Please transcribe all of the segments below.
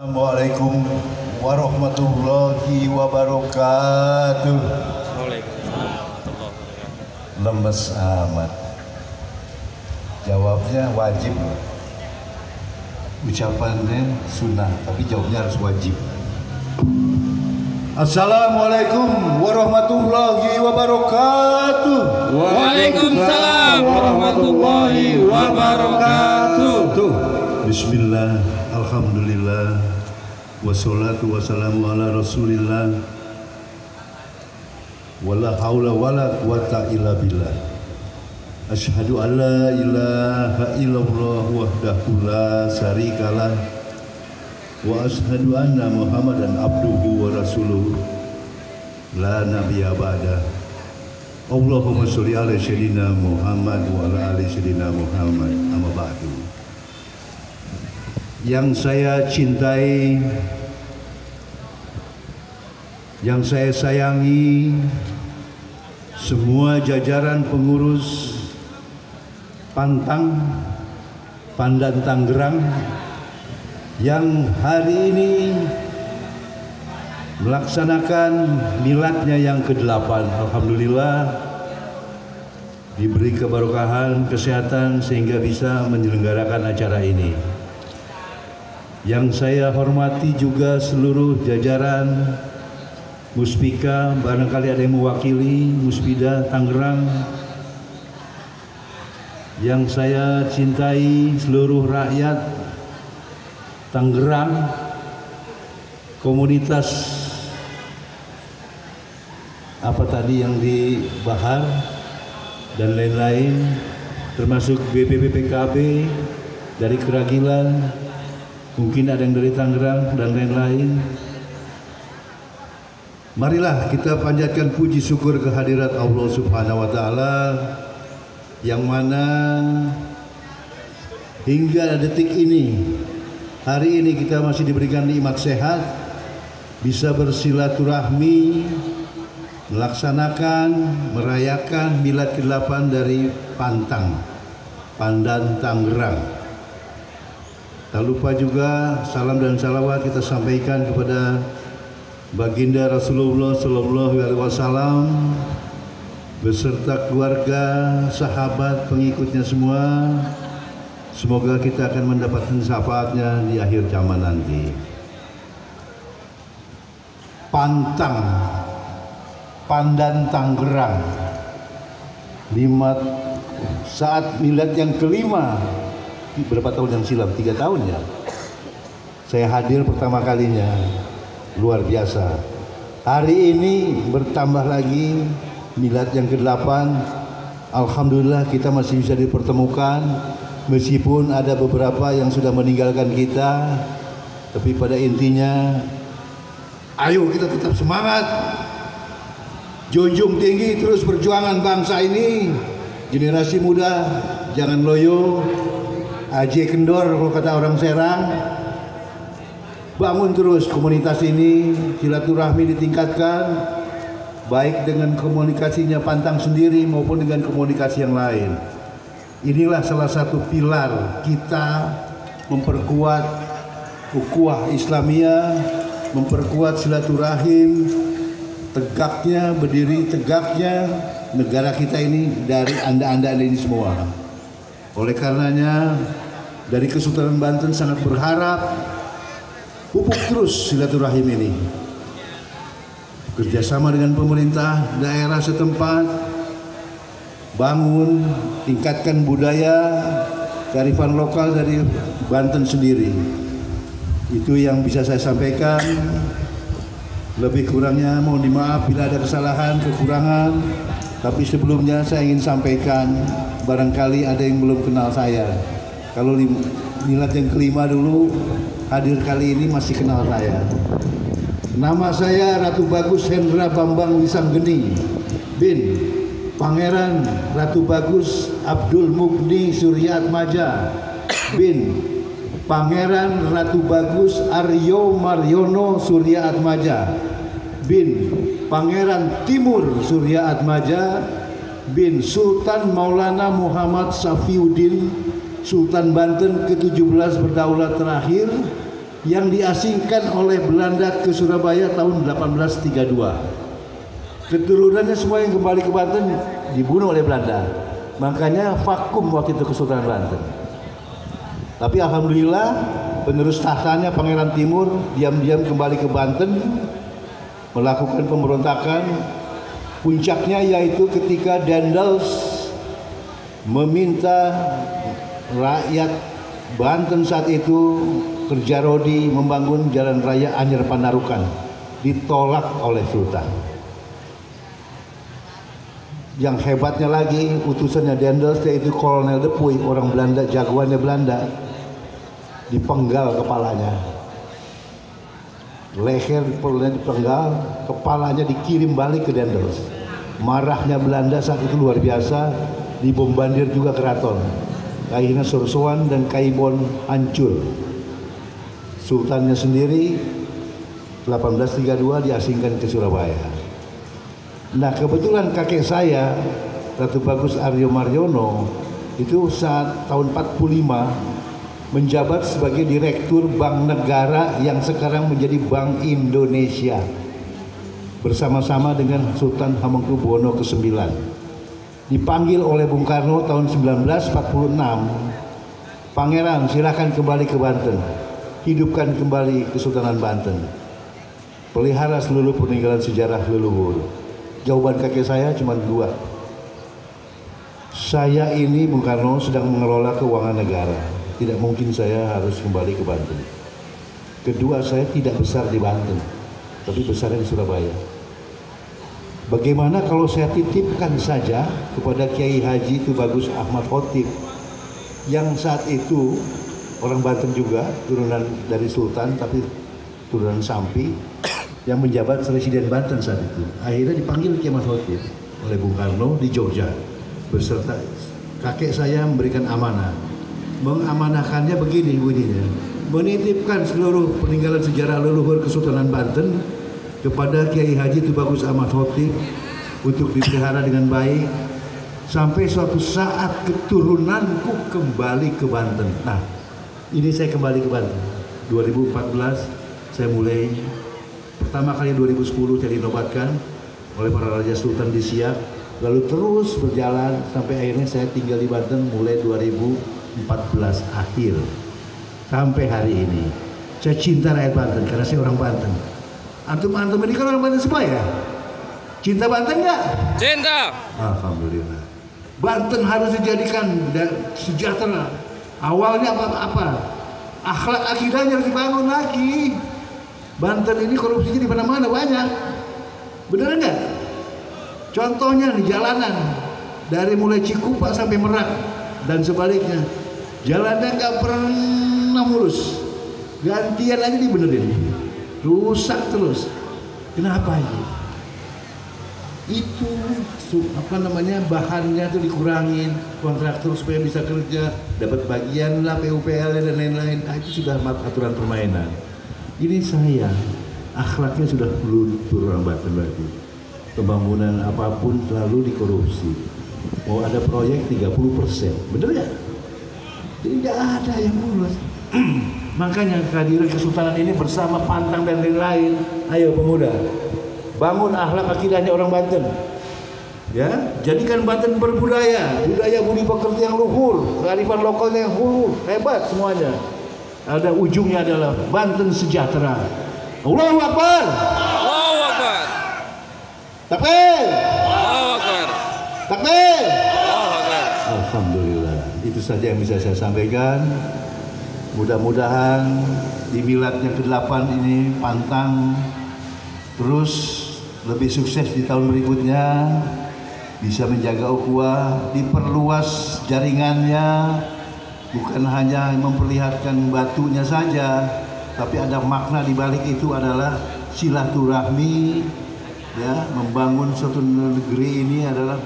Assalamualaikum warahmatullahi wabarakatuh. Waalaikumsalam warahmatullahi wabarakatuh. Lemes amat. Jawabnya wajib. Ucapannya sunnah, tapi jawabnya harus wajib. Assalamualaikum warahmatullahi wabarakatuh. Waalaikumsalam warahmatullahi wabarakatuh. Bismillah, alhamdulillah, wassalatu wassalamu ala rasulillah, wala haula wala quwata illa billah. Asyhadu an la ilaha illallah wahdahu la syarikalah, wa asyhadu anna muhammadan abduhu wa rasuluh, la nabiyya ba'da. Allahumma sholli ala sayyidina Muhammad wa ala ali sayyidina Muhammad, amma ba'du. Yang saya cintai, yang saya sayangi, semua jajaran pengurus Pantang, Pandan Tangerang yang hari ini melaksanakan miladnya yang ke-8. Alhamdulillah diberi keberkahan kesehatan sehingga bisa menyelenggarakan acara ini. Yang saya hormati juga seluruh jajaran Muspika, barangkali ada yang mewakili Muspida Tangerang. Yang saya cintai seluruh rakyat Tangerang, komunitas apa tadi yang di Bahar dan lain-lain, termasuk BPPPKB dari Keragilan, mungkin ada yang dari Tangerang dan lain-lain. Marilah kita panjatkan puji syukur kehadirat Allah Subhanahu wa taala yang mana hingga detik ini, hari ini kita masih diberikan nikmat sehat, bisa bersilaturahmi, melaksanakan, merayakan milad ke-8 dari Pantang, Pandan Tangerang. Tak lupa juga salam dan salawat kita sampaikan kepada Baginda Rasulullah Sallallahu Alaihi Wasallam beserta keluarga, sahabat, pengikutnya semua. Semoga kita akan mendapatkan syafaatnya di akhir zaman nanti. Pantang, Pandan Tangerang, saat milad yang kelima. Berapa tahun yang silam? 3 tahun ya. Saya hadir pertama kalinya, luar biasa. Hari ini bertambah lagi milad yang ke-8. Alhamdulillah kita masih bisa dipertemukan, meskipun ada beberapa yang sudah meninggalkan kita. Tapi pada intinya, ayo kita tetap semangat, junjung tinggi terus perjuangan bangsa ini. Generasi muda jangan loyo, aje kendor kalau kata orang Serang. Bangun terus komunitas ini, silaturahmi ditingkatkan, baik dengan komunikasinya Pantang sendiri maupun dengan komunikasi yang lain. Inilah salah satu pilar kita memperkuat ukhuwah Islamiyah, memperkuat silaturahim, tegaknya, berdiri tegaknya negara kita ini dari anda-anda ini semua. Oleh karenanya, dari Kesultanan Banten sangat berharap pupuk terus silaturahim ini, kerjasama dengan pemerintah daerah setempat, bangun, tingkatkan budaya kearifan lokal dari Banten sendiri. Itu yang bisa saya sampaikan. Lebih kurangnya mohon dimaaf bila ada kesalahan, kekurangan. Tapi sebelumnya saya ingin sampaikan, barangkali ada yang belum kenal saya. Kalau milad yang kelima dulu hadir kali ini masih kenal saya. Nama saya Ratu Bagus Hendra Bambang Wisanggeni bin Pangeran Ratu Bagus Abdul Mugni Suryaatmaja bin Pangeran Ratu Bagus Aryo Maryono Suryaatmaja bin Pangeran Timur Suryaatmaja bin Sultan Maulana Muhammad Safiuddin Sultan Banten ke-17 berdaulat terakhir yang diasingkan oleh Belanda ke Surabaya tahun 1832. Keturunannya semua yang kembali ke Banten dibunuh oleh Belanda. Makanya vakum waktu itu Kesultanan Banten. Tapi alhamdulillah penerus tahtanya Pangeran Timur diam-diam kembali ke Banten melakukan pemberontakan. Puncaknya yaitu ketika Daendels meminta rakyat Banten saat itu kerja rodi membangun jalan raya Anyer Panarukan, ditolak oleh Sultan. Yang hebatnya lagi utusannya Daendels yaitu Kolonel Depuy, orang Belanda, jagoannya Belanda, dipenggal kepalanya, leher dipenggal, kepalanya dikirim balik ke Daendels. Marahnya Belanda saat itu luar biasa, dibombardir juga keraton. Akhirnya Sorsoan dan Kaibon hancur. Sultannya sendiri 1832 diasingkan ke Surabaya. Nah kebetulan kakek saya Ratu Bagus Aryo Maryono itu saat tahun 45 menjabat sebagai Direktur Bank Negara yang sekarang menjadi Bank Indonesia bersama-sama dengan Sultan Hamengkubuwono ke-9. Dipanggil oleh Bung Karno tahun 1946, Pangeran silakan kembali ke Banten, hidupkan kembali Kesultanan Banten, pelihara seluruh peninggalan sejarah leluhur. Jawaban kakek saya cuma dua. Saya ini Bung Karno sedang mengelola keuangan negara, tidak mungkin saya harus kembali ke Banten. Kedua, saya tidak besar di Banten, tapi besarnya di Surabaya. Bagaimana kalau saya titipkan saja kepada Kiai Haji Tubagus Ahmad Khotib yang saat itu orang Banten juga, turunan dari Sultan tapi turunan Sampi, yang menjabat Presiden Banten saat itu. Akhirnya dipanggil Kiai Ahmad Khotib oleh Bung Karno di Jogja beserta kakek saya memberikan amanah. Mengamanahkannya begini bunyinya, menitipkan seluruh peninggalan sejarah leluhur Kesultanan Banten kepada Kiai Haji Tubagus Ahmad Khotib untuk dipelihara dengan baik sampai suatu saat keturunanku kembali ke Banten. Nah, ini saya kembali ke Banten 2014. Saya mulai pertama kali 2010 saya dinobatkan oleh para Raja Sultan di Siak, lalu terus berjalan sampai akhirnya saya tinggal di Banten mulai 2014 akhir sampai hari ini. Saya cinta rakyat Banten karena saya orang Banten. Antum ini kan orang Banten semua ya? Cinta Banten nggak? Cinta. Alhamdulillah. Banten harus dijadikan sejahtera. Awalnya apa? Akhlak akidahnya harus dibangun lagi. Banten ini korupsinya di mana-mana banyak. Bener nggak? Contohnya di jalanan dari mulai Cikupa sampai Merak dan sebaliknya, jalannya nggak pernah mulus. Gantian aja dibenerin. Rusak terus. Kenapa ini? Itu bahannya tuh dikurangin, kontraktor supaya bisa kerja, dapat bagian lah PUPL dan lain-lain. Nah, itu sudah aturan permainan. Ini saya akhlaknya sudah luntur orang Banten berarti. Pembangunan apapun selalu dikorupsi. Mau ada proyek 30%, bener ya? Tidak ada yang mulus. Makanya kehadiran Kesultanan ini bersama Pantang dan lain-lain. Ayo pemuda, bangun akhlak akidahnya orang Banten. Ya, jadikan Banten berbudaya, budaya budi pekerti yang luhur, kearifan lokalnya yang luhur, hebat semuanya. Ada ujungnya adalah Banten sejahtera. Allahu Akbar. Allahu Akbar. Takbir. Allahu Akbar. Takbir. Allahu Akbar. Alhamdulillah. Itu saja yang bisa saya sampaikan. Mudah-mudahan di miladnya ke-8 ini Pantang terus lebih sukses di tahun berikutnya, bisa menjaga ukhuwah, diperluas jaringannya, bukan hanya memperlihatkan batunya saja, tapi ada makna di balik itu adalah silaturahmi, ya, membangun suatu negeri ini adalah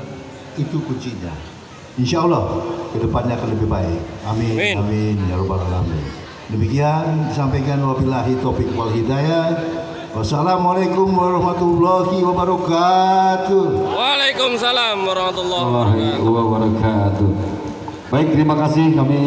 itu kuncinya. Insya Allah kedepannya akan lebih baik. Amin. Amin ya rabbal alamin. Demikian disampaikan, wabillahi taufiq wal hidayah. Wassalamualaikum warahmatullahi wabarakatuh. Waalaikumsalam warahmatullahi wabarakatuh. Baik, terima kasih kami